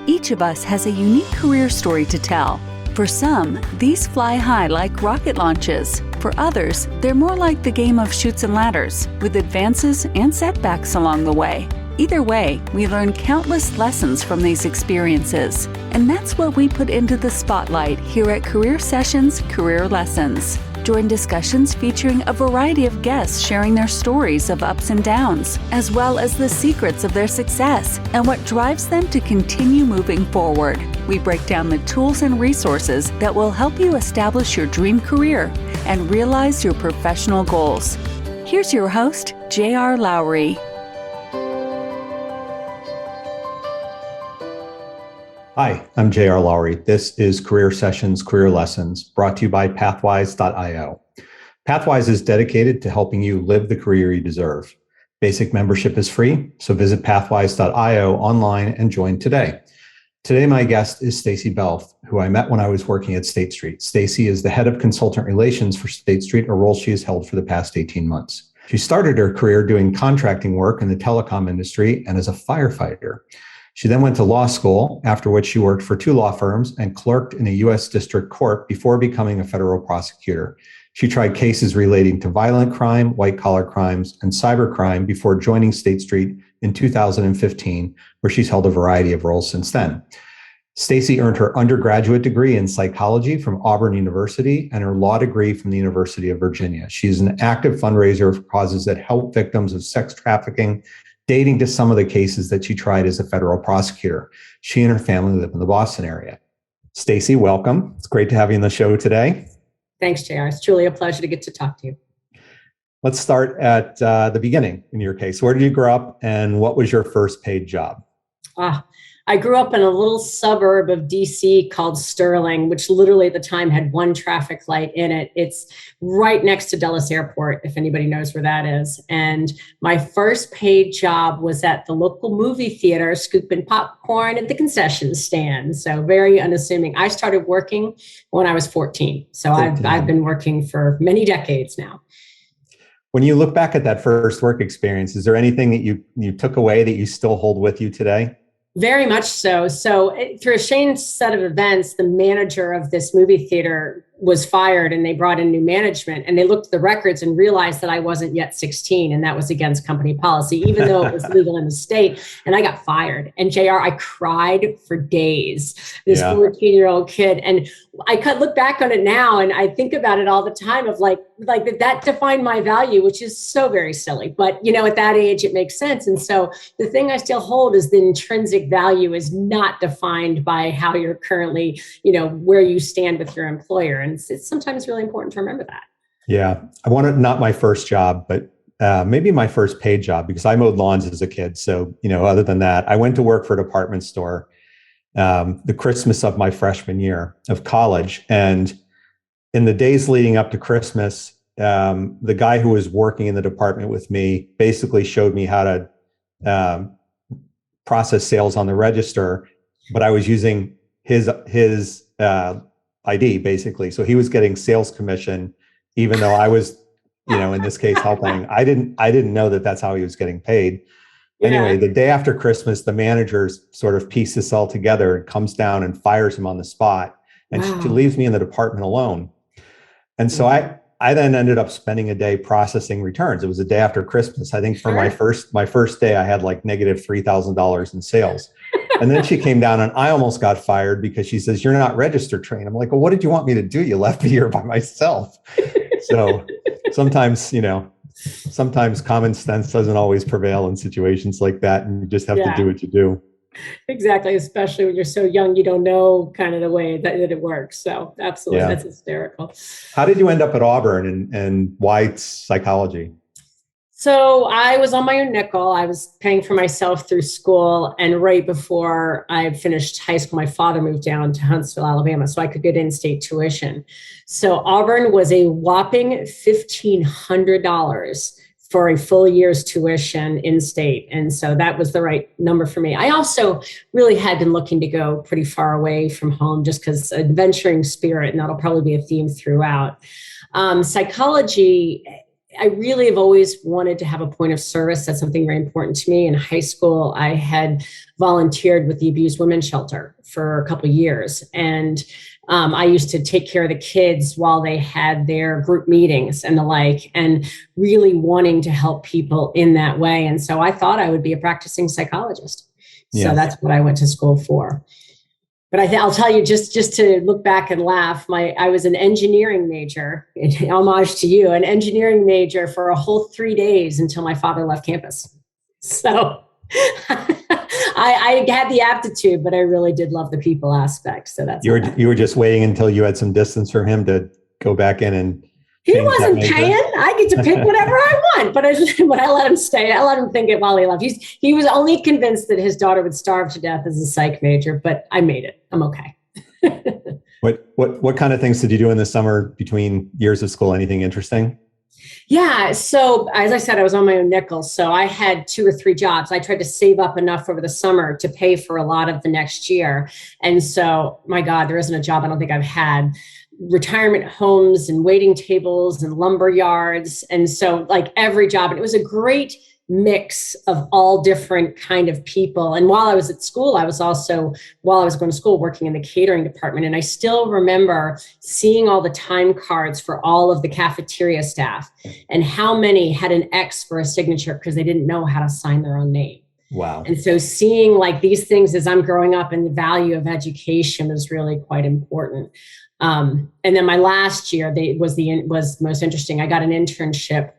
Each of us has a unique career story to tell. For some, these fly high like rocket launches. For others, they're more like the game of chutes and ladders, with advances and setbacks along the way. Either way, we learn countless lessons from these experiences. And that's what we put into the spotlight here at Career Sessions Career Lessons. Join discussions featuring a variety of guests sharing their stories of ups and downs, as well as the secrets of their success and what drives them to continue moving forward. We break down the tools and resources that will help you establish your dream career and realize your professional goals. Here's your host, J.R. Lowry. Hi, I'm J.R. Lowry. This is Career Sessions Career Lessons, brought to you by Pathwise.io. Pathwise is dedicated to helping you live the career you deserve. Basic membership is free, so visit Pathwise.io online and join today. Today, my guest is Stacy Belf, who I met when I was working at State Street. Stacy is the head of consultant relations for State Street, a role she has held for the past 18 months. She started her career doing contracting work in the telecom industry and as a firefighter. She then went to law school, after which she worked for 2 law firms and clerked in a U.S. district court before becoming a federal prosecutor. She tried cases relating to violent crime, white-collar crimes, and cybercrime before joining State Street in 2015, where she's held a variety of roles since then. Stacy earned her undergraduate degree in psychology from Auburn University and her law degree from the University of Virginia. She's an active fundraiser for causes that help victims of sex trafficking, dating to some of the cases that she tried as a federal prosecutor. She and her family live in the Boston area. Stacy, welcome. It's great to have you on the show today. Thanks, JR. It's truly a pleasure to get to talk to you. Let's start at the beginning in your case. Where did you grow up and what was your first paid job? I grew up in a little suburb of DC called Sterling, which literally at the time had 1 traffic light in it. It's right next to Dulles Airport, if anybody knows where that is. And my first paid job was at the local movie theater, scooping popcorn at the concession stand. So very unassuming. I started working when I was 14. So I've been working for many decades now. When you look back at that first work experience, is there anything that you took away that you still hold with you today? Very much so. So through a strange set of events, the manager of this movie theater was fired and they brought in new management and they looked at the records and realized that I wasn't yet 16 and that was against company policy, even though it was legal in the state. And I got fired. And JR, I cried for days, this 14-year-old kid. And I could look back on it now and I think about it all the time of like that defined my value, which is so very silly. But, at that age, it makes sense. And so the thing I still hold is the intrinsic value is not defined by how you're currently, where you stand with your employer. And it's sometimes really important to remember that. Yeah. I wanted not my first job, but maybe my first paid job because I mowed lawns as a kid. So, other than that, I went to work for a department store the Christmas of my freshman year of college. And in the days leading up to Christmas, the guy who was working in the department with me basically showed me how to process sales on the register, but I was using his ID basically. So he was getting sales commission, even though I was, in this case, helping. I didn't know that that's how he was getting paid. Yeah. Anyway, the day after Christmas, the managers sort of piece this all together and comes down and fires him on the spot. And she leaves me in the department alone. And so I then ended up spending a day processing returns. It was the day after Christmas. I think for my first day, I had like negative $3,000 in sales. And then she came down and I almost got fired because she says, "You're not register trained." I'm like, "Well, what did you want me to do? You left me here by myself." So sometimes, sometimes common sense doesn't always prevail in situations like that. And you just have to do what you do. Exactly. Especially when you're so young, you don't know kind of the way that it works. So absolutely. That's hysterical. How did you end up at Auburn and why psychology? So I was on my own nickel. I was paying for myself through school. And right before I finished high school, my father moved down to Huntsville, Alabama, so I could get in-state tuition. So Auburn was a whopping $1,500 for a full year's tuition in-state. And so that was the right number for me. I also really had been looking to go pretty far away from home just because adventuring spirit, and that'll probably be a theme throughout. Psychology I really have always wanted to have a point of service. That's something very important to me. In high school, I had volunteered with the abused women's shelter for a couple of years. And I used to take care of the kids while they had their group meetings and the like, and really wanting to help people in that way. And so I thought I would be a practicing psychologist. So that's what I went to school for. But I'll tell you, just to look back and laugh, I was an engineering major, in homage to you, an engineering major for a whole 3 days until my father left campus. So I had the aptitude, but I really did love the people aspect. So that's you were just waiting until you had some distance from him to go back in and. He wasn't paying. I get to pick whatever I want, but I let him stay. I let him think it while he left. He was only convinced that his daughter would starve to death as a psych major, but I made it. I'm okay. What kind of things did you do in the summer between years of school? Anything interesting? Yeah. So as I said, I was on my own nickel. So I had 2 or 3 jobs. I tried to save up enough over the summer to pay for a lot of the next year. And so, my God, there isn't a job I don't think I've had. Retirement homes and waiting tables and lumber yards. And so like every job, and it was a great mix of all different kind of people. And while I was at school, I was also, while I was going to school, working in the catering department. And I still remember seeing all the time cards for all of the cafeteria staff and how many had an X for a signature because they didn't know how to sign their own name. Wow. And so seeing like these things as I'm growing up, and the value of education is really quite important. And then my last year was most interesting. I got an internship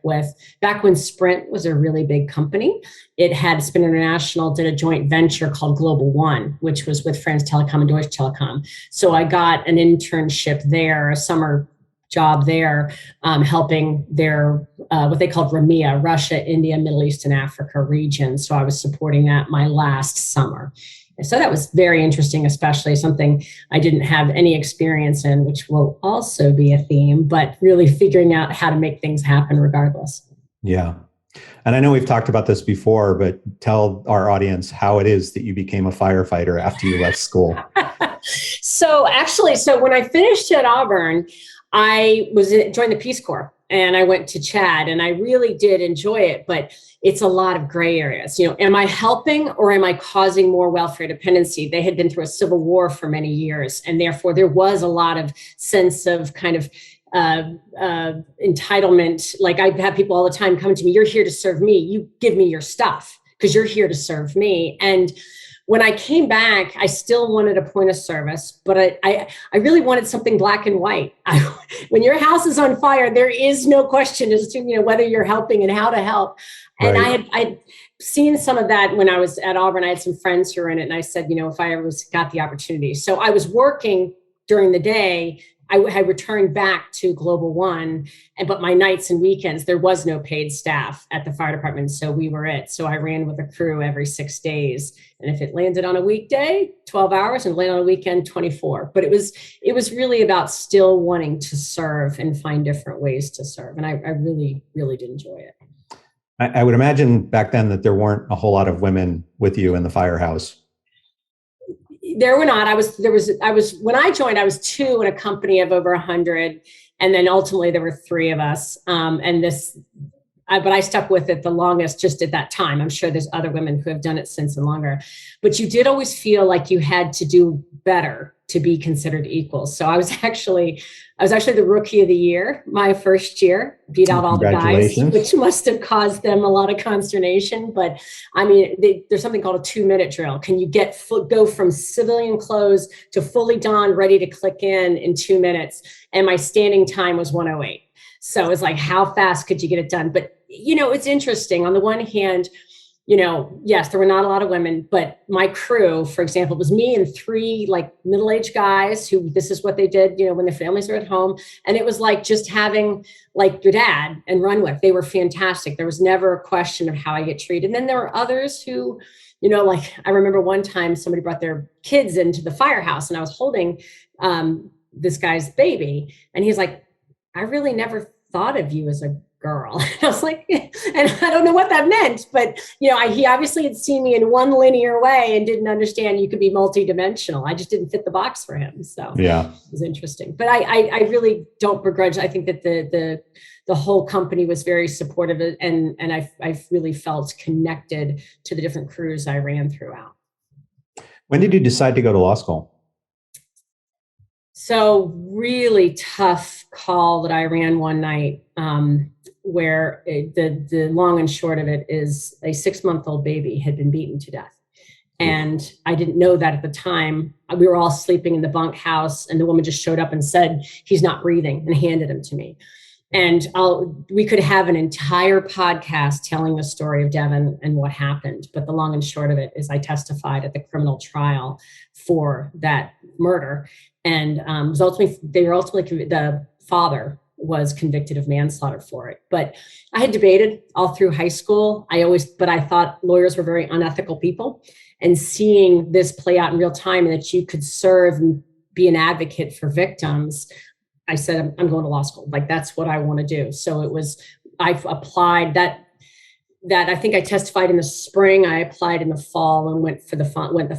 back when Sprint was a really big company. It had Sprint International did a joint venture called Global One, which was with France Telecom and Deutsche Telekom. So I got an internship there, a summer job there, helping their what they called RMEA, Russia, India, Middle East, and Africa region. So I was supporting that my last summer. So that was very interesting, especially something I didn't have any experience in, which will also be a theme, but really figuring out how to make things happen regardless. Yeah. And I know we've talked about this before, but tell our audience how it is that you became a firefighter after you left school. So when I finished at Auburn, I joined the Peace Corps. And I went to Chad, and I really did enjoy it, but it's a lot of gray areas. Am I helping or am I causing more welfare dependency? They had been through a civil war for many years, and therefore there was a lot of sense of kind of entitlement. Like I'd have people all the time come to me, you're here to serve me. You give me your stuff because you're here to serve me. And when I came back, I still wanted a point of service, but I really wanted something black and white. When your house is on fire, there is no question as to whether you're helping and how to help. And right. I'd seen some of that when I was at Auburn. I had some friends who were in it, and I said, if I ever got the opportunity. So I was working during the day. I had returned back to Global One, but my nights and weekends, there was no paid staff at the fire department. So we were it. So I ran with a crew every 6 days. And if it landed on a weekday, 12 hours, and landed on a weekend, 24. But it was really about still wanting to serve and find different ways to serve. And I really, really did enjoy it. I would imagine back then that there weren't a whole lot of women with you in the firehouse. There were not. When I joined, I was 2 in a company of over 100. And then ultimately there were 3 of us. But I stuck with it the longest just at that time. I'm sure there's other women who have done it since and longer, but you did always feel like you had to do better to be considered equal. So I was actually the rookie of the year, my first year, beat out all the guys, which must have caused them a lot of consternation. But I mean, there's something called a 2-minute drill. Can you go from civilian clothes to fully donned, ready to click in 2 minutes? And my standing time was 1:08. So it's like, how fast could you get it done? But, it's interesting. On the one hand, yes, there were not a lot of women, but my crew, for example, was me and 3 like middle-aged guys who this is what they did, when their families were at home. And it was like just having like your dad and run with. They were fantastic. There was never a question of how I get treated. And then there were others who, like I remember one time somebody brought their kids into the firehouse and I was holding this guy's baby. And he's like, I really never thought of you as a girl. And I was like, and I don't know what that meant, but he obviously had seen me in one linear way and didn't understand you could be multidimensional. I just didn't fit the box for him. So yeah, it was interesting, but I really don't begrudge. I think that the whole company was very supportive, and I really felt connected to the different crews I ran throughout. When did you decide to go to law school? So really tough call that I ran one night, where the long and short of it is a 6-month-old baby had been beaten to death. And I didn't know that at the time. We were all sleeping in the bunkhouse, and the woman just showed up and said, "He's not breathing," and handed him to me. And we could have an entire podcast telling the story of Devin and what happened. But the long and short of it is I testified at the criminal trial for that murder. And the father was convicted of manslaughter for it. But I had debated all through high school. But I thought lawyers were very unethical people. And seeing this play out in real time, and that you could serve and be an advocate for victims, I said, I'm going to law school. Like, that's what I want to do. So I've applied that I think I testified in the spring. I applied in the fall and went the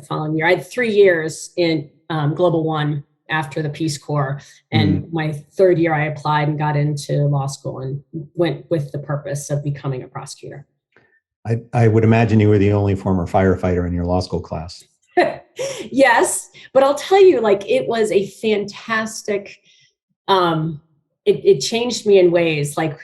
following year. I had 3 years in Global One after the Peace Corps. And my third year I applied and got into law school and went with the purpose of becoming a prosecutor. I would imagine you were the only former firefighter in your law school class. Yes, but I'll tell you, it was a fantastic, it changed me in ways. Like,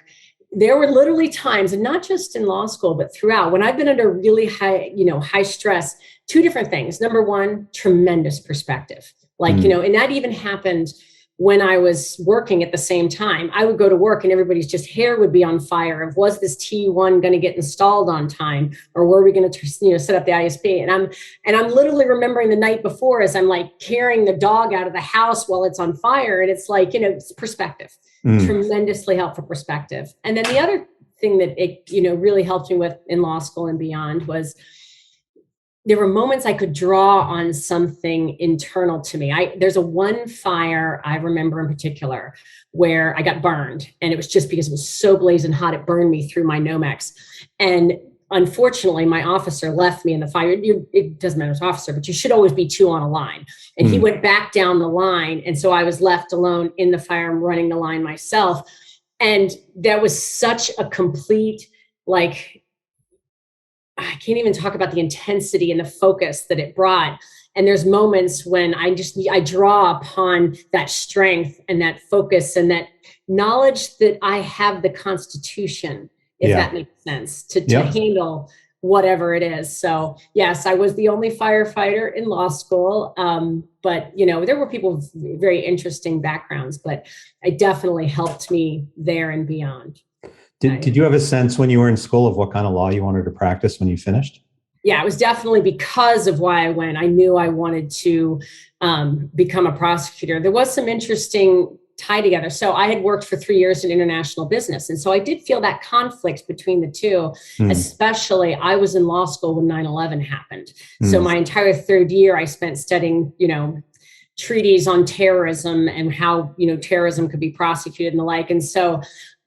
there were literally times, and not just in law school, but throughout, when I've been under really high stress, 2 different things. Number one, tremendous perspective. And that even happened when I was working at the same time. I would go to work and everybody's just hair would be on fire. Of, was this T1 going to get installed on time, or were we going to set up the ISP? And I'm literally remembering the night before as I'm carrying the dog out of the house while it's on fire, and it's it's perspective. Tremendously helpful perspective. And then the other thing that it really helped me with in law school and beyond was there were moments I could draw on something internal to me. There's one fire I remember in particular where I got burned, and it was just because it was so blazing hot, it burned me through my Nomex. And unfortunately, my officer left me in the fire. It doesn't matter, it's officer, but you should always be 2 on a line. And he went back down the line. And so I was left alone in the fire. I'm running the line myself. And that was such a complete, I can't even talk about the intensity and the focus that it brought. And there's moments when I draw upon that strength and that focus and that knowledge that I have the Constitution, if that makes sense, to handle whatever it is. So yes, I was the only firefighter in law school. But there were people with very interesting backgrounds, but it definitely helped me there and beyond. Did you have a sense when you were in school of what kind of law you wanted to practice when you finished? Yeah, it was definitely because of why I went. I knew I wanted to become a prosecutor. There was some interesting tie together. So I had worked for 3 years in international business. And so I did feel that conflict between the two, especially I was in law school when 9/11 happened. So my entire third year I spent studying, treaties on terrorism and how, terrorism could be prosecuted and the like. And so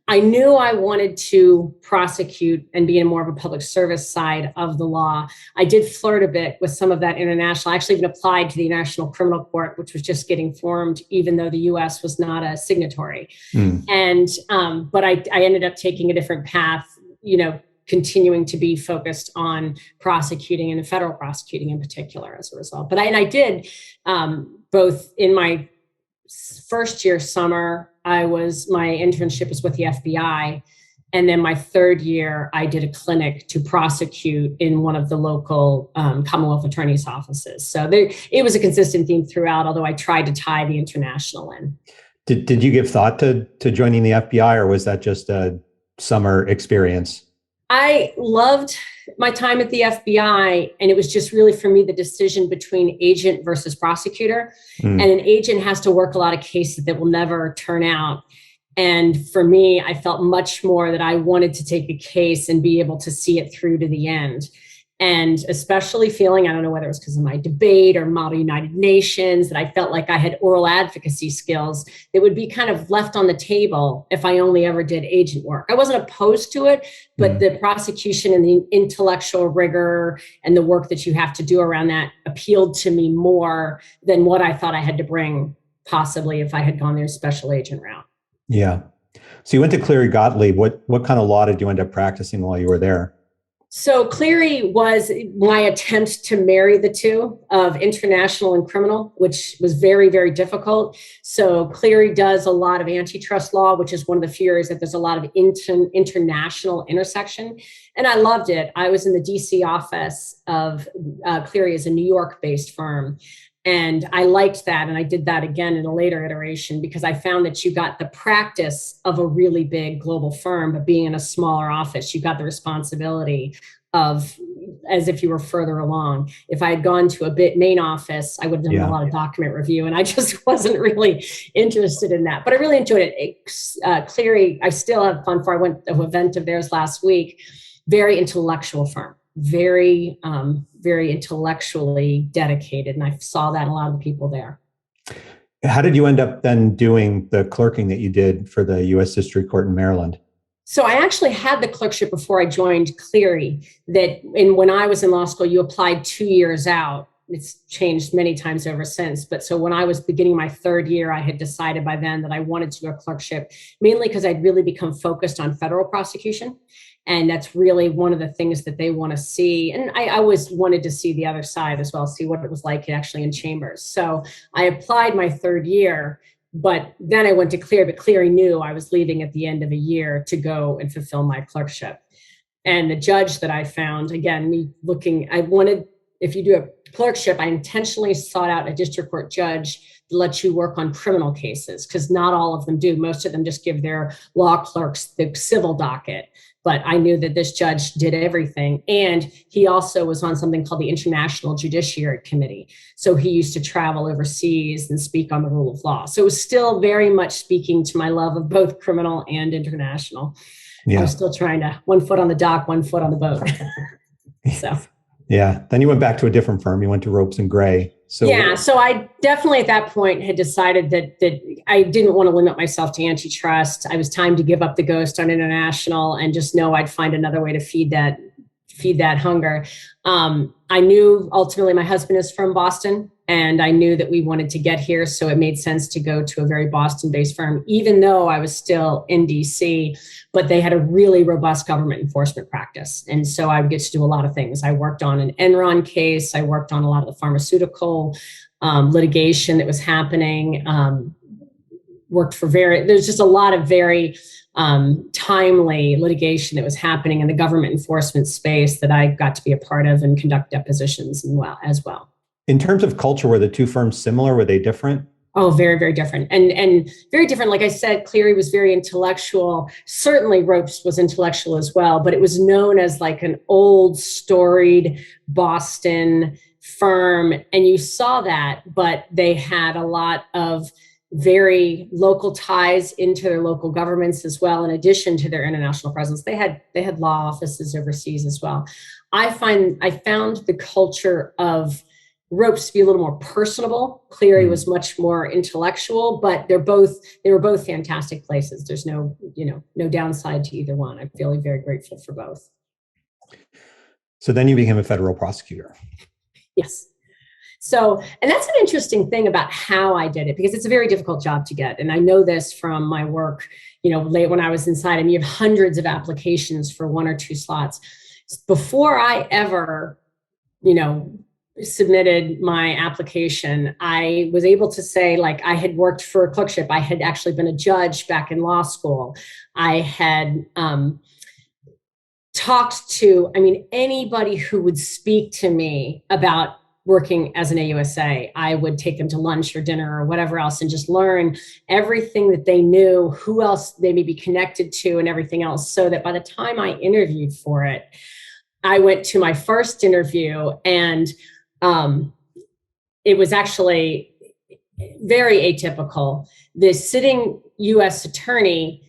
I knew I wanted to prosecute and be in more of a public service side of the law. I did flirt a bit with some of that international. I actually even applied to the International Criminal Court, which was just getting formed, even though the U.S. was not a signatory. And but I ended up taking a different path, continuing to be focused on prosecuting and federal prosecuting in particular as a result. But I did both in my first year summer, my internship was with the FBI. And then my third year, I did a clinic to prosecute in one of the local Commonwealth attorney's offices. So it was a consistent theme throughout, although I tried to tie the international in. Did you give thought to joining the FBI, or was that just a summer experience? I loved my time at the FBI, and it was just really for me the decision between agent versus prosecutor. And an agent has to work a lot of cases that will never turn out. And for me, I felt much more that I wanted to take a case and be able to see it through to the end. And especially feeling, I don't know whether it was because of my debate or Model United Nations, that I felt like I had oral advocacy skills that would be kind of left on the table if I only ever did agent work. I wasn't opposed to it, but the prosecution and the intellectual rigor and the work that you have to do around that appealed to me more than what I thought I had to bring, possibly if I had gone their special agent route. Yeah. So you went to Cleary Gottlieb. What kind of law did you end up practicing while you were there? So Cleary was my attempt to marry the two of international and criminal, which was very, very difficult. So Cleary does a lot of antitrust law, which is one of the few areas that there's a lot of international intersection. And I loved it. I was in the DC office of Cleary, is a New York-based firm. And I liked that. And I did that again in a later iteration because I found that you got the practice of a really big global firm, but being in a smaller office, you got the responsibility of as if you were further along. If I had gone to a main office, I would have done a lot of document review, and I just wasn't really interested in that. But I really enjoyed it. Cleary, I still have fun for. I went to an event of theirs last week. Very intellectual firm. Very, very intellectually dedicated. And I saw that in a lot of the people there. How did you end up then doing the clerking that you did for the U.S. District Court in Maryland? So I actually had the clerkship before I joined Cleary. When I was in law school, you applied 2 years out. It's changed many times over since. But so when I was beginning my third year, I had decided by then that I wanted to do a clerkship, mainly because I'd really become focused on federal prosecution. And that's really one of the things that they want to see. And I always wanted to see the other side as well, see what it was like actually in chambers. So I applied my third year, but then I went to Cleary, but Cleary knew I was leaving at the end of a year to go and fulfill my clerkship. And the judge that I found, again, if you do a clerkship, I intentionally sought out a district court judge to let you work on criminal cases, because not all of them do. Most of them just give their law clerks the civil docket. But I knew that this judge did everything. And he also was on something called the International Judiciary Committee. So he used to travel overseas and speak on the rule of law. So it was still very much speaking to my love of both criminal and international. Yeah. I was still trying to, one foot on the dock, one foot on the boat. So. Yeah. Then you went back to a different firm. You went to Ropes and Gray. So I definitely at that point had decided that I didn't want to limit myself to antitrust. I was time to give up the ghost on international and just know I'd find another way to feed that hunger. I knew ultimately my husband is from Boston, and I knew that we wanted to get here. So it made sense to go to a very Boston-based firm, even though I was still in DC, but they had a really robust government enforcement practice. And so I would get to do a lot of things. I worked on an Enron case. I worked on a lot of the pharmaceutical litigation that was happening. There's just a lot of very timely litigation that was happening in the government enforcement space that I got to be a part of and conduct depositions as well. In terms of culture, were the two firms similar? Were they different? Oh, very, very different. And very different. Like I said, Cleary was very intellectual. Certainly Ropes was intellectual as well, but it was known as like an old storied Boston firm. And you saw that, but they had a lot of very local ties into their local governments as well. In addition to their international presence, they had law offices overseas as well. I found the culture of Ropes to be a little more personable. Cleary was much more intellectual, but they were both fantastic places. There's no downside to either one. I'm feeling very grateful for both. So then you became a federal prosecutor. Yes. So, and that's an interesting thing about how I did it, because it's a very difficult job to get. And I know this from my work, late when I was inside, and you have hundreds of applications for one or two slots. Before I ever, submitted my application, I was able to say, like, I had worked for a clerkship. I had actually been a judge back in law school. I had talked to, anybody who would speak to me about working as an AUSA. I would take them to lunch or dinner or whatever else and just learn everything that they knew, who else they may be connected to and everything else, so that by the time I interviewed for it, I went to my first interview, and it was actually very atypical. The sitting U.S. attorney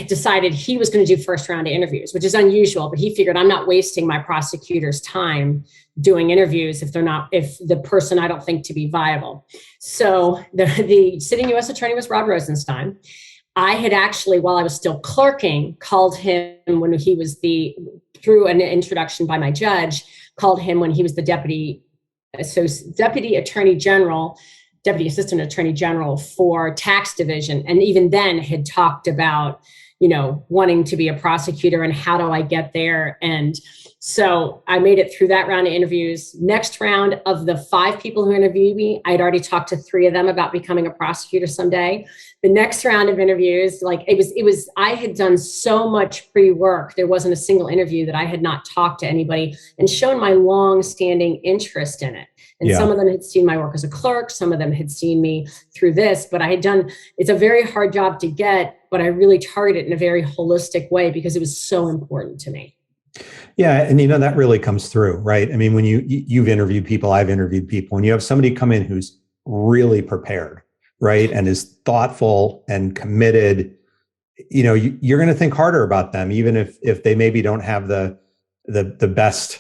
decided he was going to do first round of interviews, which is unusual, but he figured I'm not wasting my prosecutor's time doing interviews if the person I don't think to be viable. So the sitting U.S. attorney was Rod Rosenstein. I had actually, while I was still clerking, called him when he was through an introduction by my judge, called him when he was the deputy assistant attorney general for tax division. And even then had talked about, wanting to be a prosecutor and how do I get there? And so I made it through that round of interviews. Next round, of the 5 people who interviewed me, I'd already talked to 3 of them about becoming a prosecutor someday. The next round of interviews, I had done so much pre-work. There wasn't a single interview that I had not talked to anybody and shown my long-standing interest in it. And some of them had seen my work as a clerk. Some of them had seen me through this, but it's a very hard job to get, but I really target it in a very holistic way because it was so important to me. Yeah. And that really comes through, right? I mean, when you've interviewed people, I've interviewed people, when you have somebody come in who's really prepared, right? And is thoughtful and committed, you're going to think harder about them, even if they maybe don't have the best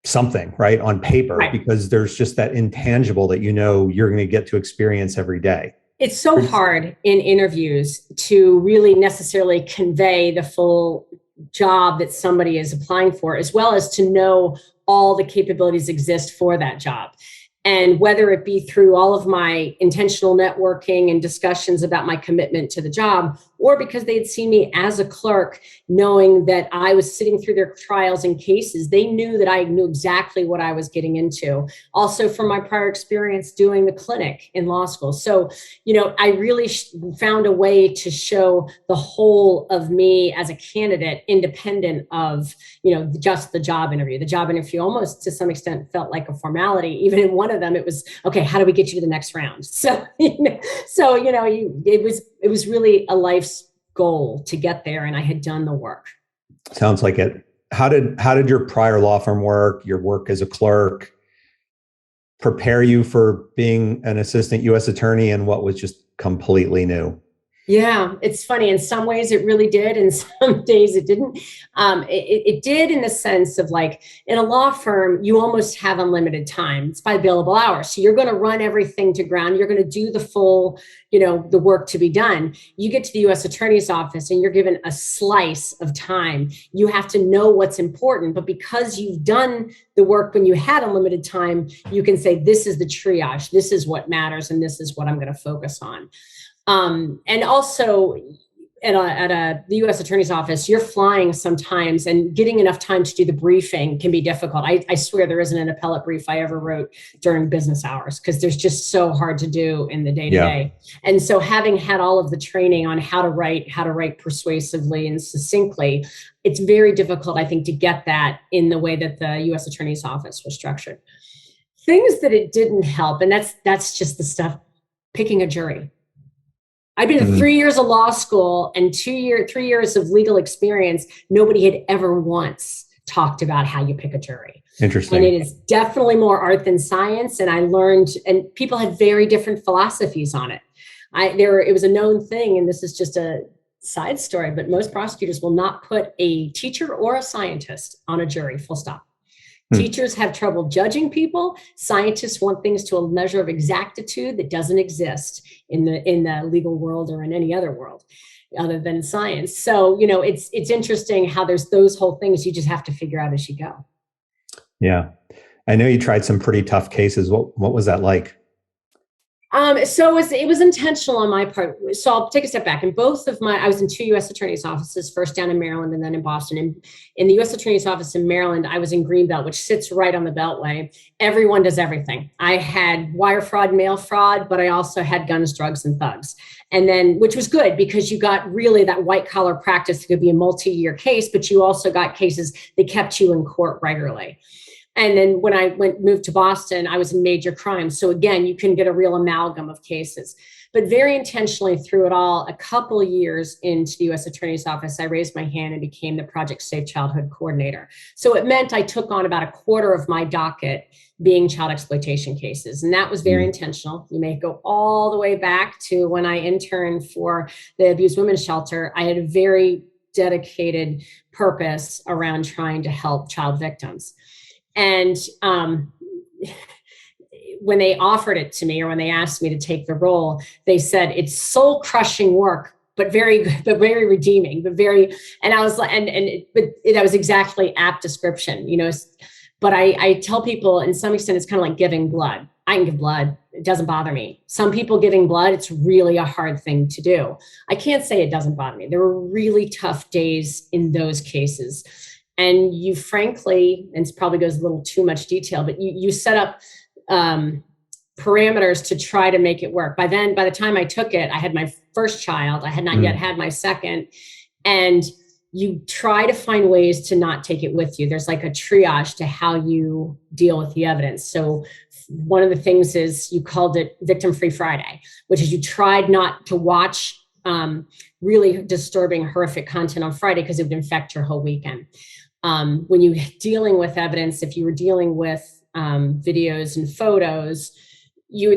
something right on paper, right? Because there's just that intangible that you're going to get to experience every day. It's so hard in interviews to really necessarily convey the full job that somebody is applying for, as well as to know all the capabilities exist for that job. And whether it be through all of my intentional networking and discussions about my commitment to the job, or because they had seen me as a clerk, knowing that I was sitting through their trials and cases, they knew that I knew exactly what I was getting into. Also from my prior experience doing the clinic in law school. So, I really found a way to show the whole of me as a candidate, independent of, just the job interview. The job interview almost to some extent felt like a formality. Even in one of them, it was, okay, how do we get you to the next round? So, it was really a life's goal to get there, and I had done the work. Sounds like it. How did your prior law firm work, your work as a clerk, prepare you for being an assistant U.S. attorney in what was just completely new? Yeah, it's funny. In some ways it really did. In some days it didn't. It did in the sense of in a law firm, you almost have unlimited time. It's by billable hours. So you're going to run everything to ground. You're going to do the full, the work to be done. You get to the U.S. Attorney's Office and you're given a slice of time. You have to know what's important. But because you've done the work when you had unlimited time, you can say, this is the triage. This is what matters. And this is what I'm going to focus on. And also at the U.S. Attorney's Office, you're flying sometimes, and getting enough time to do the briefing can be difficult. I swear there isn't an appellate brief I ever wrote during business hours because there's just so hard to do in the day-to-day. Yeah. And so having had all of the training on how to write persuasively and succinctly, it's very difficult, I think, to get that in the way that the U.S. Attorney's Office was structured. Things that it didn't help, and that's just the stuff, picking a jury. I've been in 3 years of law school and 3 years of legal experience. Nobody had ever once talked about how you pick a jury. Interesting. And it is definitely more art than science. And I learned, and people had very different philosophies on it. It was a known thing, and this is just a side story, but most prosecutors will not put a teacher or a scientist on a jury, full stop. Teachers have trouble judging people. Scientists want things to a measure of exactitude that doesn't exist in the legal world or in any other world other than science. So, it's interesting how there's those whole things you just have to figure out as you go. Yeah. I know you tried some pretty tough cases. What was that like? So it was intentional on my part. So I'll take a step back. I was in 2 U.S. attorney's offices, first down in Maryland and then in Boston. And in the U.S. attorney's office in Maryland, I was in Greenbelt, which sits right on the Beltway. Everyone does everything. I had wire fraud, mail fraud, but I also had guns, drugs, and thugs. And then, which was good because you got really that white collar practice that could be a multi-year case, but you also got cases that kept you in court regularly. And then when I moved to Boston, I was in major crime. So again, you can get a real amalgam of cases. But very intentionally through it all, a couple of years into the U.S. Attorney's Office, I raised my hand and became the Project Safe Childhood Coordinator. So it meant I took on about a quarter of my docket being child exploitation cases. And that was very intentional. You may go all the way back to when I interned for the Abused Women's Shelter. I had a very dedicated purpose around trying to help child victims. And when they offered it to me, or when they asked me to take the role, they said it's soul crushing work, but very redeeming, and I was like, but that was exactly apt description, but I tell people in some extent, it's kind of like giving blood. I can give blood. It doesn't bother me. Some people giving blood, it's really a hard thing to do. I can't say it doesn't bother me. There were really tough days in those cases. And you frankly, and it probably goes a little too much detail, but you set up parameters to try to make it work. By the time I took it, I had my first child. I had not yet had my second. And you try to find ways to not take it with you. There's like a triage to how you deal with the evidence. So one of the things is you called it Victim-Free Friday, which is you tried not to watch really disturbing, horrific content on Friday because it would infect your whole weekend. When you're dealing with evidence, if you were dealing with videos and photos, they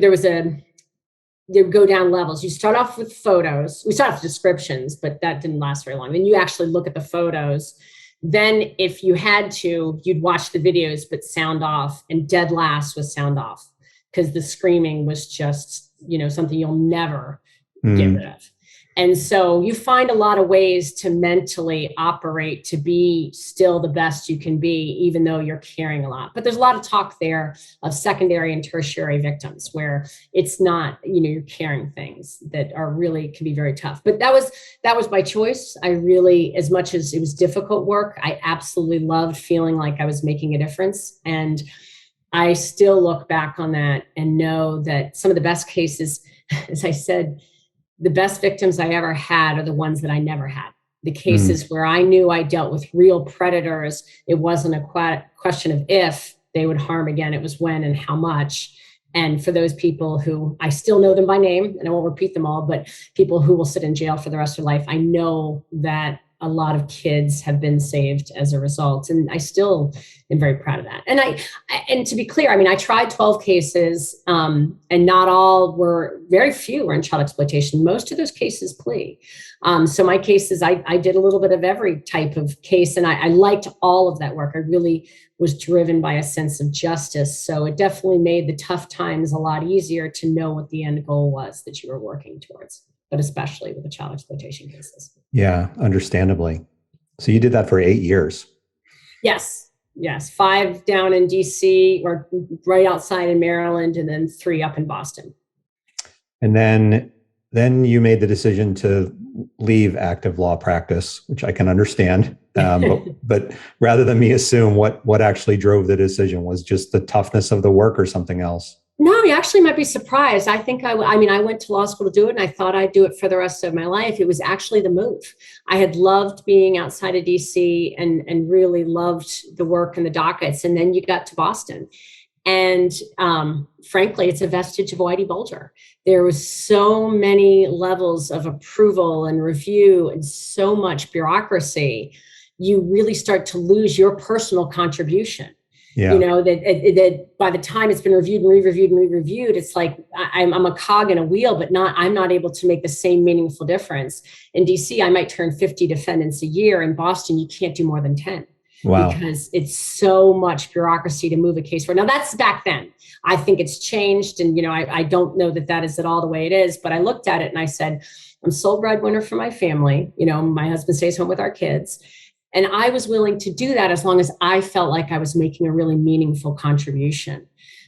would go down levels. You start off with photos. We start off with descriptions, but that didn't last very long. Then you actually look at the photos. Then if you had to, you'd watch the videos, but sound off, and dead last was sound off because the screaming was just, something you'll never get rid of. And so you find a lot of ways to mentally operate to be still the best you can be, even though you're caring a lot. But there's a lot of talk there of secondary and tertiary victims where it's not, you're caring things that are really can be very tough. But that was my choice. I really, as much as it was difficult work, I absolutely loved feeling like I was making a difference. And I still look back on that and know that some of the best cases, as I said, the best victims I ever had are the ones that I never had. The cases where I knew I dealt with real predators, it wasn't a question of if they would harm again, it was when and how much. And for those people who, I still know them by name, and I won't repeat them all, but people who will sit in jail for the rest of their life, I know that a lot of kids have been saved as a result. And I still am very proud of that. And to be clear, I tried 12 cases and not all very few were in child exploitation. Most of those cases plea. So my cases, I did a little bit of every type of case, and I liked all of that work. I really was driven by a sense of justice. So it definitely made the tough times a lot easier to know what the end goal was that you were working towards, but especially with the child exploitation cases. Yeah, understandably. So you did that for 8 years. Yes. 5 down in DC or right outside in Maryland, and then 3 up in Boston. And then you made the decision to leave active law practice, which I can understand. But rather than me assume what actually drove the decision, was just the toughness of the work or something else? No, you actually might be surprised. I think I went to law school to do it, and I thought I'd do it for the rest of my life. It was actually the move. I had loved being outside of DC and really loved the work and the dockets. And then you got to Boston. And frankly, it's a vestige of Whitey Bulger. There was so many levels of approval and review and so much bureaucracy. You really start to lose your personal contribution. Yeah. That by the time it's been reviewed and re-reviewed, it's like I'm a cog in a wheel, but I'm not able to make the same meaningful difference. In DC, I might turn 50 defendants a year. In Boston, you can't do more than 10. Wow. Because it's so much bureaucracy to move a case forward. Now, that's back then. I think it's changed. And, I don't know that is at all the way it is. But I looked at it and I said, I'm sole breadwinner for my family. My husband stays home with our kids. And I was willing to do that as long as I felt like I was making a really meaningful contribution.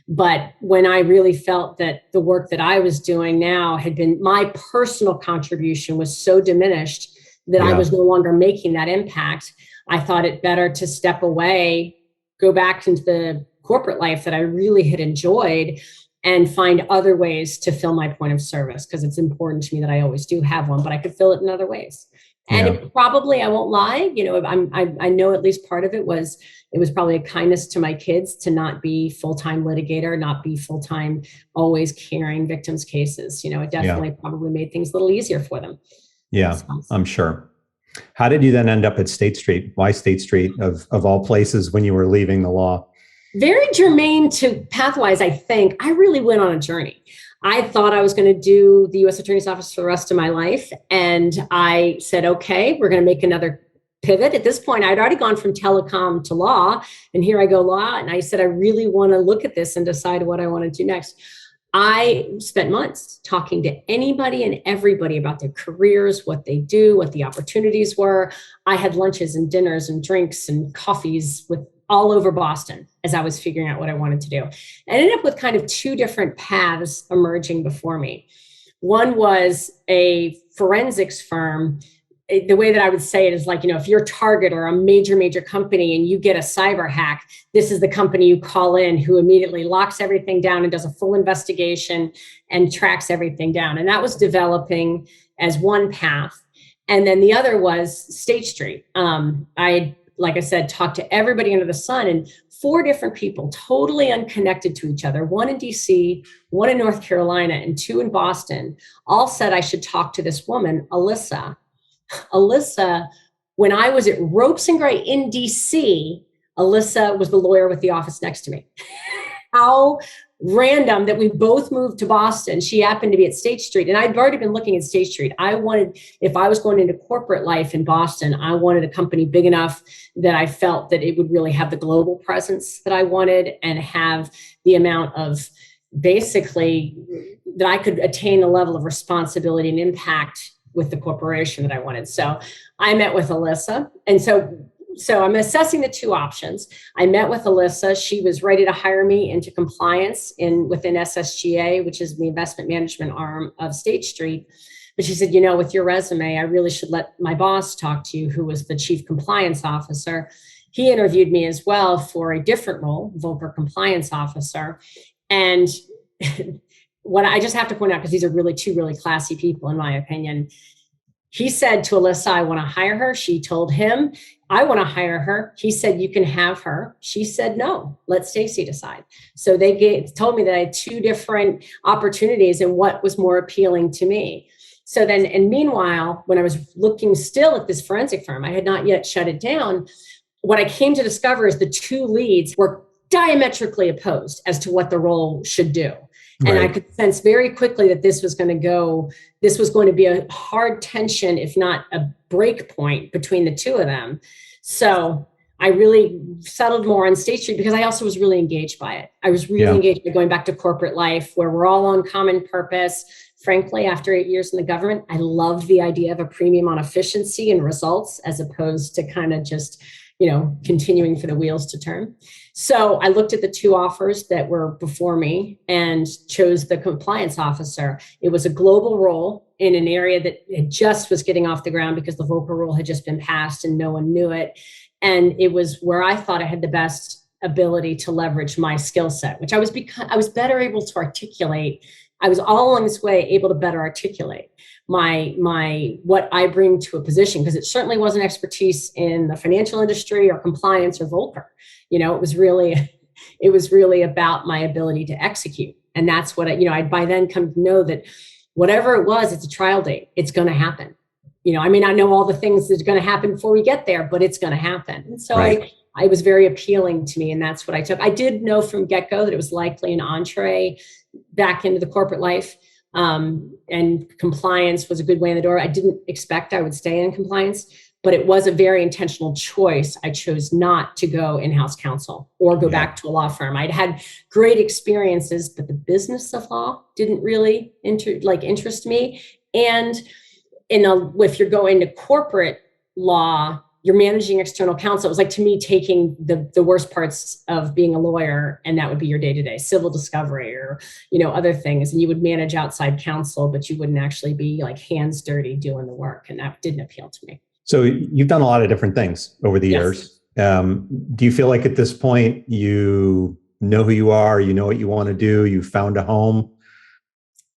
But when I really felt that the work that I was doing now had been, my personal contribution was so diminished that I was no longer making that impact, I thought it better to step away, go back into the corporate life that I really had enjoyed, and find other ways to fill my point of service, because it's important to me that I always do have one, but I could fill it in other ways. And Yeah. it probably, I won't lie, I know at least part of it was probably a kindness to my kids to not be full-time litigator, not be full-time always carrying victims' cases. It definitely probably made things a little easier for them. Yeah, So, I'm sure. How did you then end up at State Street? Why State Street of all places when you were leaving the law? very germane to Pathwise, I think. I really went on a journey. I thought I was going to do the U.S. Attorney's Office for the rest of my life. And I said, okay, we're going to make another pivot. At this point, I'd already gone from telecom to law. And here I go, law. And I said, I really want to look at this and decide what I want to do next. I spent months talking to anybody and everybody about their careers, what they do, what the opportunities were. I had lunches and dinners and drinks and coffees with all over Boston as I was figuring out what I wanted to do. I ended up with kind of two different paths emerging before me. One was a forensics firm. The way that I would say it is like, if you're Target or a major company and you get a cyber hack, this is the company you call in who immediately locks everything down and does a full investigation and tracks everything down. And that was developing as one path. And then the other was State Street. Like I said, talked to everybody under the sun, and 4 different people, totally unconnected to each other, 1 in DC, 1 in North Carolina, and 2 in Boston, all said I should talk to this woman, Alyssa. Alyssa, when I was at Ropes and Gray in DC, Alyssa was the lawyer with the office next to me. How random that we both moved to Boston. She happened to be at State Street, and I'd already been looking at State Street. I wanted, if I was going into corporate life in Boston, I wanted a company big enough that I felt that it would really have the global presence that I wanted and have the amount of basically that I could attain a level of responsibility and impact with the corporation that I wanted. So I met with Alyssa. And so I'm assessing the 2 options. I met with Alyssa. She was ready to hire me into compliance within SSGA, which is the investment management arm of State Street. But she said, with your resume, I really should let my boss talk to you, who was the chief compliance officer. He interviewed me as well for a different role, Volcker compliance officer. And what I just have to point out, because these are 2 really classy people, in my opinion. He said to Alyssa, I want to hire her. She told him, I want to hire her. He said, you can have her. She said, no, let Stacey decide. So they told me that I had 2 different opportunities and what was more appealing to me. So then, and meanwhile, when I was looking still at this forensic firm, I had not yet shut it down. What I came to discover is the 2 leads were diametrically opposed as to what the role should do. And I could sense very quickly that this was going to be a hard tension, if not a break point between the 2 of them. So I really settled more on State Street because I also was really engaged by it. I was really engaged by going back to corporate life where we're all on common purpose. Frankly, after 8 years in the government, I loved the idea of a premium on efficiency and results as opposed to kind of just, continuing for the wheels to turn. So I looked at the 2 offers that were before me and chose the compliance officer. It was a global role in an area that it just was getting off the ground because the Volcker rule had just been passed and no one knew it. And it was where I thought I had the best ability to leverage my skill set, which I was better able to articulate. I was all along this way able to better articulate my what I bring to a position, because it certainly wasn't expertise in the financial industry or compliance or Volcker. It was really about my ability to execute. And that's what I'd by then come to know that whatever it was, it's a trial date. It's going to happen. I may not know all the things that's going to happen before we get there, but it's going to happen. And so I was very appealing to me, and that's what I took. I did know from get-go that it was likely an entree back into the corporate life. And compliance was a good way in the door. I didn't expect I would stay in compliance, but it was a very intentional choice. I chose not to go in-house counsel or go back to a law firm. I'd had great experiences, but the business of law didn't really interest me. And if you're going to corporate law, you're managing external counsel. It was like, to me, taking the worst parts of being a lawyer, and that would be your day-to-day civil discovery or, other things. And you would manage outside counsel, but you wouldn't actually be like hands dirty doing the work. And that didn't appeal to me. So you've done a lot of different things over the years. Do you feel like at this point, you know who you are, you know what you want to do, you found a home,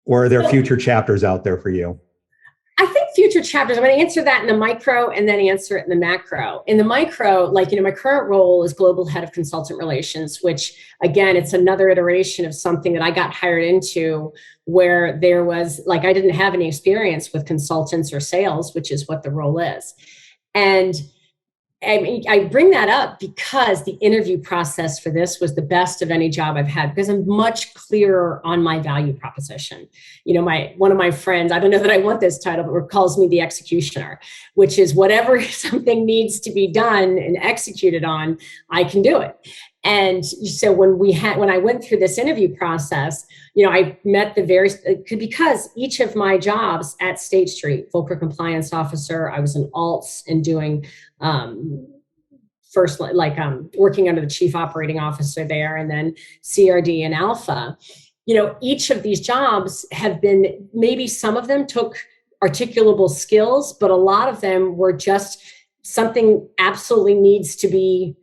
or are there future chapters out there for you? I think future chapters. I'm going to answer that in the micro and then answer it in the macro. In the micro, like, my current role is global head of consultant relations, which again, it's another iteration of something that I got hired into where there was like, I didn't have any experience with consultants or sales, which is what the role is. And I mean, I bring that up because the interview process for this was the best of any job I've had, because I'm much clearer on my value proposition. One of my friends, I don't know that I want this title, but calls me the executioner, which is whatever something needs to be done and executed on, I can do it. And so when I went through this interview process, I met because each of my jobs at State Street, Volcker compliance officer, I was in alts and doing working under the chief operating officer there, and then CRD and Alpha. Each of these jobs have been, maybe some of them took articulable skills, but a lot of them were just something absolutely needs to be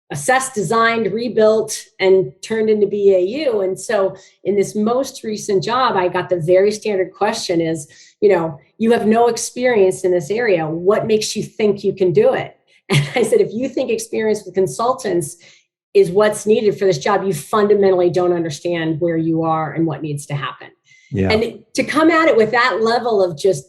assessed, designed, rebuilt, and turned into BAU. And so in this most recent job, I got the very standard question is, you have no experience in this area. What makes you think you can do it? And I said, if you think experience with consultants is what's needed for this job, you fundamentally don't understand where you are and what needs to happen. Yeah. And to come at it with that level of just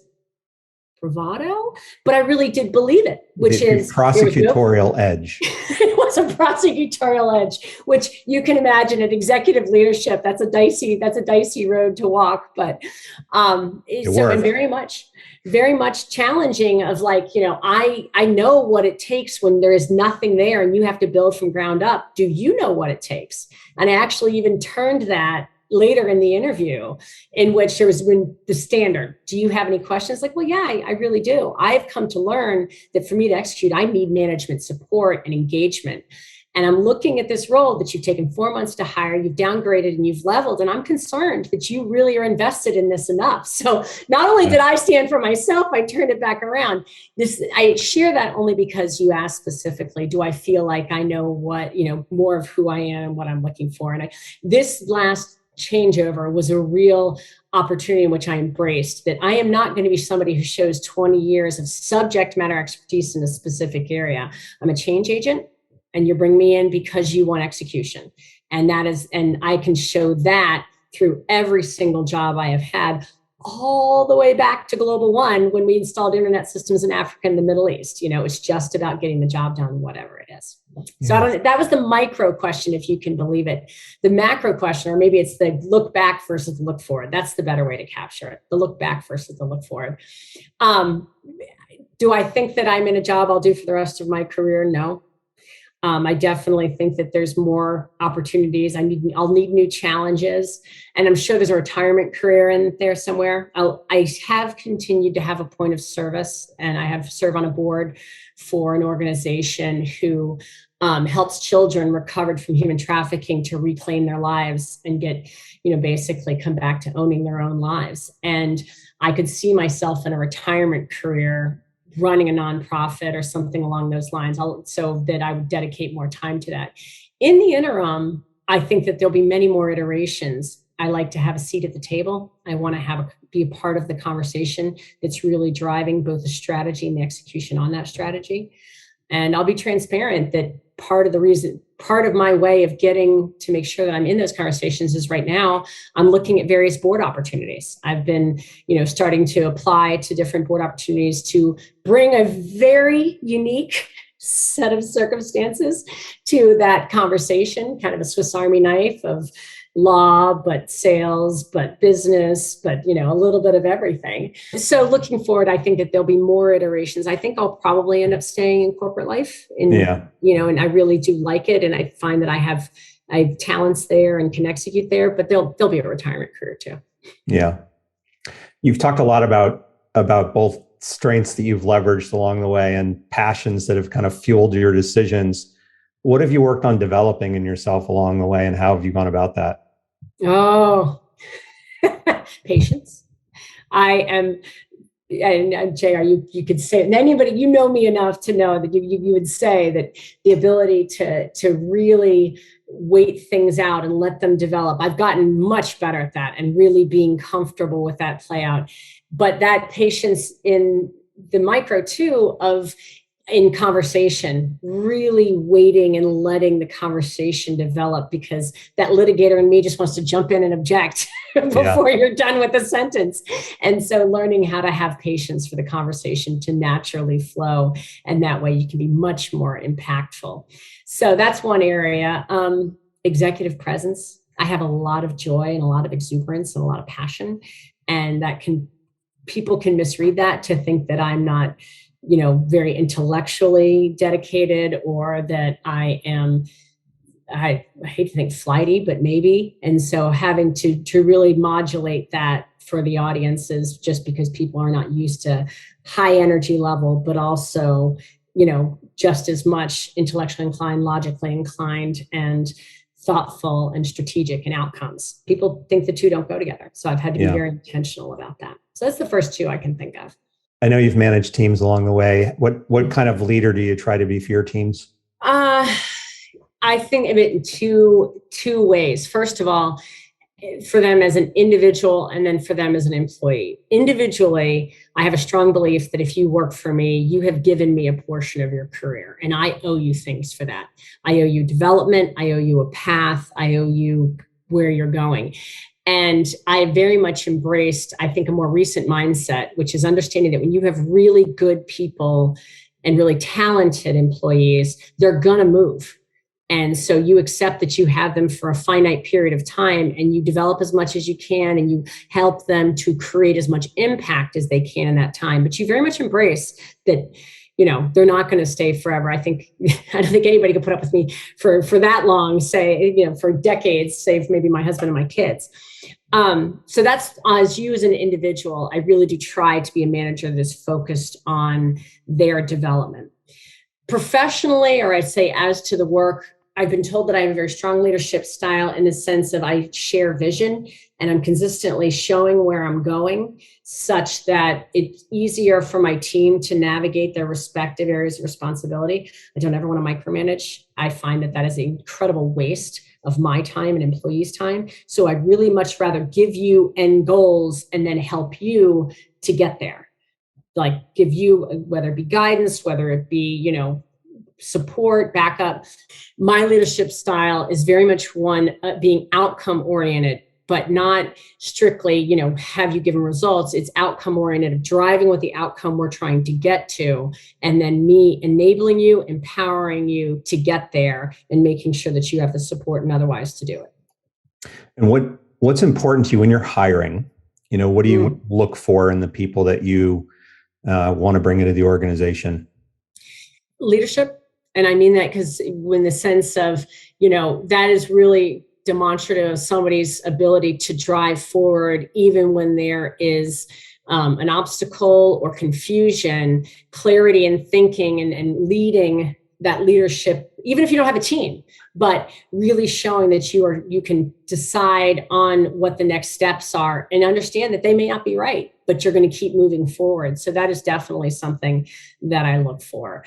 bravado, but I really did believe it, which is prosecutorial edge. It was a prosecutorial edge, which you can imagine at executive leadership. That's a dicey road to walk, but and very much challenging of like, I know what it takes when there is nothing there and you have to build from ground up. Do you know what it takes? And I actually even turned that later in the interview, in which there was the standard, do you have any questions? Like, well, yeah, I really do. I've come to learn that for me to execute, I need management support and engagement. And I'm looking at this role that you've taken 4 months to hire, you've downgraded and you've leveled. And I'm concerned that you really are invested in this enough. So not only did I stand for myself, I turned it back around. I share that only because you asked specifically, do I feel like I know what, more of who I am and what I'm looking for? And this last changeover was a real opportunity in which I embraced that I am not going to be somebody who shows 20 years of subject matter expertise in a specific area. I'm a change agent, and you bring me in because you want execution. And I can show that through every single job I have had, all the way back to Global One when we installed internet systems in Africa and the Middle East. It's just about getting the job done, whatever it is. Yeah. So that was the micro question, if you can believe it. The macro question, or maybe it's the look back versus the look forward. That's the better way to capture it. The look back versus the look forward. Do I think that I'm in a job I'll do for the rest of my career? No. I definitely think that there's more opportunities. I'll need new challenges, and I'm sure there's a retirement career in there somewhere. I have continued to have a point of service, and I have served on a board for an organization who helps children recovered from human trafficking to reclaim their lives and get, basically come back to owning their own lives. And I could see myself in a retirement career running a nonprofit or something along those lines, so that I would dedicate more time to that. In the interim, I think that there'll be many more iterations. I like to have a seat at the table. I want to be a part of the conversation that's really driving both the strategy and the execution on that strategy. And I'll be transparent that part of my way of getting to make sure that I'm in those conversations is right now I'm looking at various board opportunities. I've been, starting to apply to different board opportunities to bring a very unique set of circumstances to that conversation, kind of a Swiss Army knife of law, but sales, but business, but, a little bit of everything. So looking forward, I think that there'll be more iterations. I think I'll probably end up staying in corporate life and I really do like it. And I find that I have talents there and can execute there, but there'll be a retirement career too. Yeah. You've talked a lot about both strengths that you've leveraged along the way and passions that have kind of fueled your decisions. What have you worked on developing in yourself along the way, and how have you gone about that? Oh, patience. I am, and JR, you could say, and anybody, me enough to know that you would say that the ability to really wait things out and let them develop. I've gotten much better at that and really being comfortable with that play out. But that patience in the micro too of in conversation, really waiting and letting the conversation develop, because that litigator in me just wants to jump in and object before you're done with the sentence. And so learning how to have patience for the conversation to naturally flow. And that way you can be much more impactful. So that's one area. Executive presence. I have a lot of joy and a lot of exuberance and a lot of passion. And people can misread that to think that I'm not, very intellectually dedicated, or that I hate to think flighty, but maybe. And so having to really modulate that for the audiences, just because people are not used to high energy level, but also, just as much intellectually inclined, logically inclined, and thoughtful and strategic in outcomes. People think the two don't go together. So I've had to be very intentional about that. So that's the first two I can think of. I know you've managed teams along the way. What kind of leader do you try to be for your teams? I think of it in two ways. First of all, for them as an individual, and then for them as an employee. Individually, I have a strong belief that if you work for me, you have given me a portion of your career, and I owe you things for that. I owe you development. I owe you a path. I owe you where you're going. And I very much embraced, I think, a more recent mindset, which is understanding that when you have really good people and really talented employees, they're going to move. And so you accept that you have them for a finite period of time, and you develop as much as you can, and you help them to create as much impact as they can in that time. But you very much embrace that, they're not going to stay forever. I don't think anybody could put up with me for that long, for decades, save maybe my husband and my kids. So that's, as you as an individual, I really do try to be a manager that is focused on their development. Professionally, or I'd say as to the work, I've been told that I have a very strong leadership style in the sense of I share vision, and I'm consistently showing where I'm going, such that it's easier for my team to navigate their respective areas of responsibility. I don't ever want to micromanage. I find that is an incredible waste of my time and employees' time. So I'd really much rather give you end goals and then help you to get there. Like give you, whether it be guidance, whether it be, support, backup. My leadership style is very much one being outcome oriented, but not strictly, have you given results? It's outcome oriented, of driving what the outcome we're trying to get to, and then me enabling you, empowering you to get there, and making sure that you have the support and otherwise to do it. And what's important to you when you're hiring? What do you look for in the people that you want to bring into the organization? Leadership. And I mean that because in the sense of, that is really demonstrative of somebody's ability to drive forward, even when there is an obstacle or confusion, clarity in thinking and leading that leadership, even if you don't have a team, but really showing that you can decide on what the next steps are and understand that they may not be right, but you're going to keep moving forward. So that is definitely something that I look for.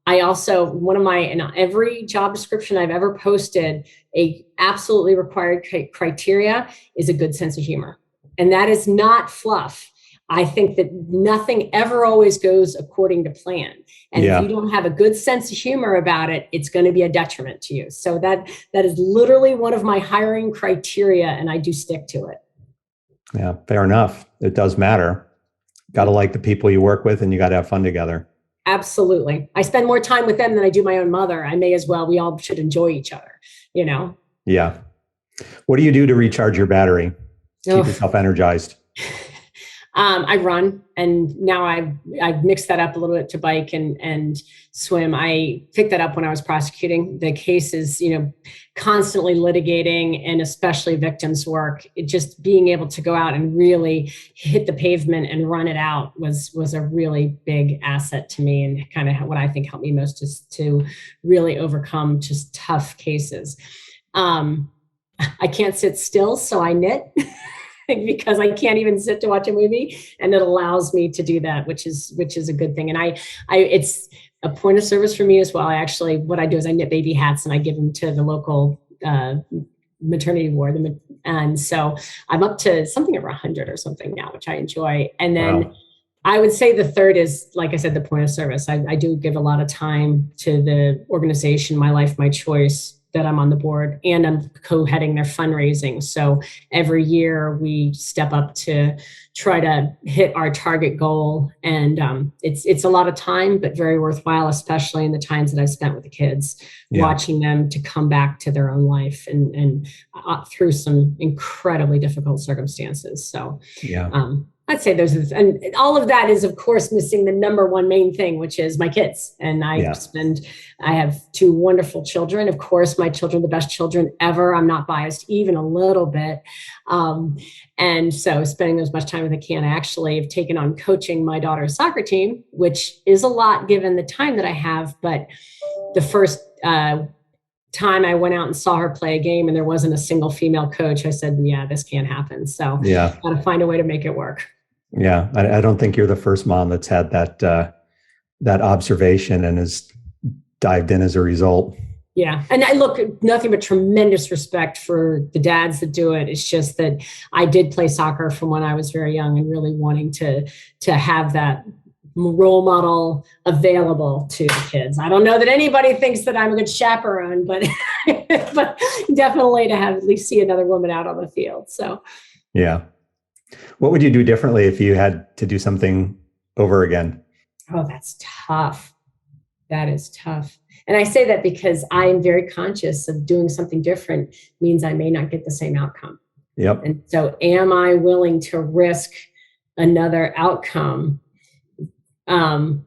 I also, in every job description I've ever posted, a absolutely required criteria is a good sense of humor. And that is not fluff. I think that nothing ever always goes according to plan. And if you don't have a good sense of humor about it, it's going to be a detriment to you. So that is literally one of my hiring criteria, and I do stick to it. Yeah, fair enough. It does matter. Got to like the people you work with, and you got to have fun together. Absolutely. I spend more time with them than I do my own mother. I may as well. We all should enjoy each other, Yeah. What do you do to recharge your battery? Keep yourself energized? I run, and now I've mixed that up a little bit to bike and swim. I picked that up when I was prosecuting the cases, constantly litigating, and especially victims work. Just being able to go out and really hit the pavement and run it out was a really big asset to me, and kind of what I think helped me most is to really overcome just tough cases. I can't sit still, so I knit. because I can't even sit to watch a movie, and it allows me to do that, which is a good thing. And I it's a point of service for me as well. What I do is I knit baby hats and I give them to the local maternity ward. And so I'm up to something over 100 or something now, which I enjoy. And then wow. I would say the third is, like I said, the point of service. I do give a lot of time to the organization, My Life, My Choice, that I'm on the board, and I'm co-heading their fundraising. So every year we step up to try to hit our target goal. And it's a lot of time, but very worthwhile, especially in the times that I've spent with the kids, watching them to come back to their own life and through some incredibly difficult circumstances. So I'd say and all of that is, of course, missing the number one main thing, which is my kids. And I have two wonderful children. Of course, my children, the best children ever. I'm not biased even a little bit. And so spending as much time as I can. I actually have taken on coaching my daughter's soccer team, which is a lot given the time that I have. But the first time I went out and saw her play a game and there wasn't a single female coach, I said, this can't happen. So got to find a way to make it work. Yeah, I don't think you're the first mom that's had that observation and has dived in as a result. Yeah, and I look nothing but tremendous respect for the dads that do it. It's just that I did play soccer from when I was very young, and really wanting to have that role model available to the kids. I don't know that anybody thinks that I'm a good chaperone, but but definitely to have at least see another woman out on the field. So yeah. What would you do differently if you had to do something over again? Oh, that's tough. That is tough. And I say that because I'm very conscious of doing something different means I may not get the same outcome. Yep. And so am I willing to risk another outcome? And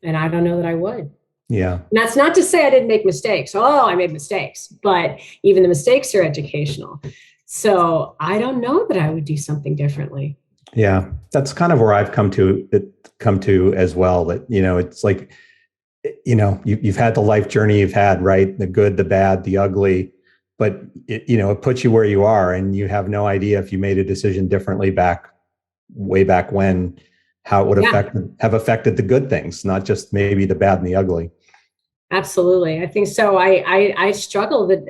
I don't know that I would. Yeah. And that's not to say I didn't make mistakes. Oh, I made mistakes, but even the mistakes are educational. So I don't know that I would do something differently. Yeah, that's kind of where I've come to as well. That, it's like, you've had the life journey you've had, right? The good, the bad, the ugly, but it puts you where you are, and you have no idea if you made a decision differently way back when, how it would have affected the good things, not just maybe the bad and the ugly. Absolutely. I think so. I struggle that,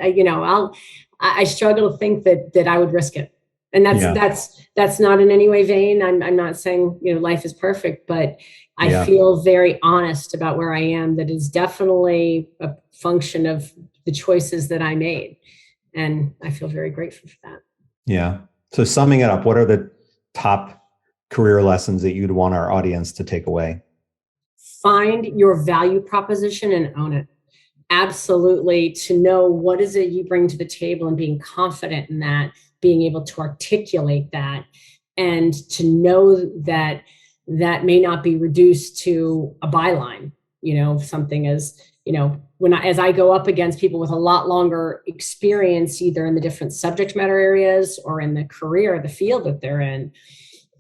I struggle to think that I would risk it. And that's not in any way vain. I'm not saying, life is perfect, but I feel very honest about where I am. That is definitely a function of the choices that I made. And I feel very grateful for that. Yeah. So summing it up, what are the top career lessons that you'd want our audience to take away? Find your value proposition and own it. Absolutely. To know what is it you bring to the table and being confident in that, being able to articulate that, and to know that that may not be reduced to a byline, something as, as I go up against people with a lot longer experience, either in the different subject matter areas or in the career or the field that they're in,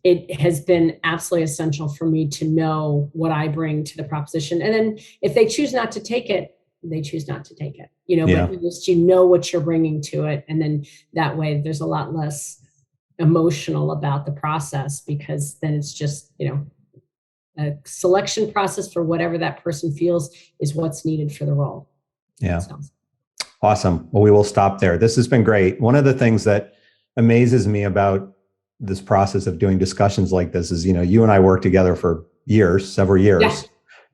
it has been absolutely essential for me to know what I bring to the proposition. And then if they choose not to take it, they choose not to take it, but at least what you're bringing to it. And then that way there's a lot less emotional about the process, because then it's just, a selection process for whatever that person feels is what's needed for the role. Yeah. Awesome. Well, we will stop there. This has been great. One of the things that amazes me about this process of doing discussions like this is, you and I worked together for several years. Yeah.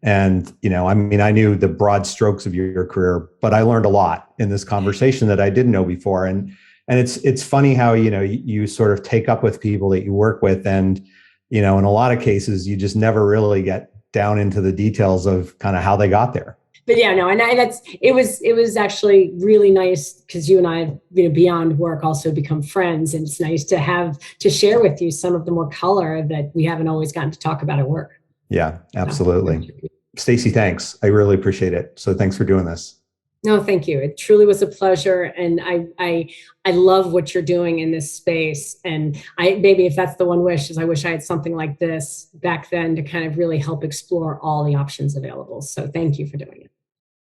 And, I knew the broad strokes of your career, but I learned a lot in this conversation that I didn't know before. And it's funny how, you sort of take up with people that you work with, and, in a lot of cases, you just never really get down into the details of kind of how they got there. But it was actually really nice, because you and I, beyond work, also become friends. And it's nice to share with you some of the more color that we haven't always gotten to talk about at work. Yeah, absolutely. Stacy, thanks. I really appreciate it. So thanks for doing this. No, thank you. It truly was a pleasure. And I love what you're doing in this space. And maybe if that's the one wish, is I wish I had something like this back then to kind of really help explore all the options available. So thank you for doing it.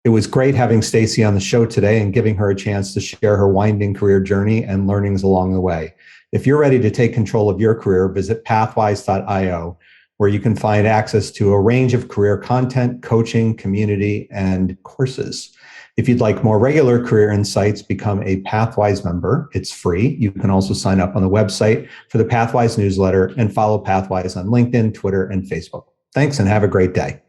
It was great having Stacey on the show today and giving her a chance to share her winding career journey and learnings along the way. If you're ready to take control of your career, visit pathwise.io, where you can find access to a range of career content, coaching, community, and courses. If you'd like more regular career insights, become a Pathwise member. It's free. You can also sign up on the website for the Pathwise newsletter and follow Pathwise on LinkedIn, Twitter, and Facebook. Thanks and have a great day.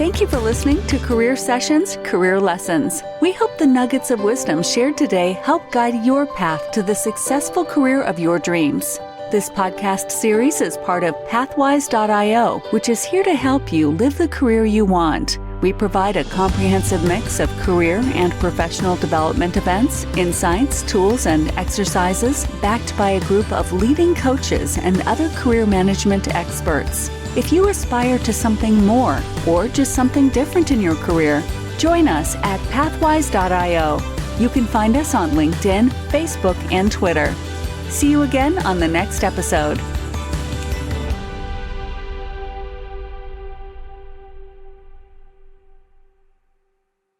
Thank you for listening to Career Sessions, Career Lessons. We hope the nuggets of wisdom shared today help guide your path to the successful career of your dreams. This podcast series is part of Pathwise.io, which is here to help you live the career you want. We provide a comprehensive mix of career and professional development events, insights, tools, and exercises backed by a group of leading coaches and other career management experts. If you aspire to something more or just something different in your career, join us at Pathwise.io. You can find us on LinkedIn, Facebook, and Twitter. See you again on the next episode.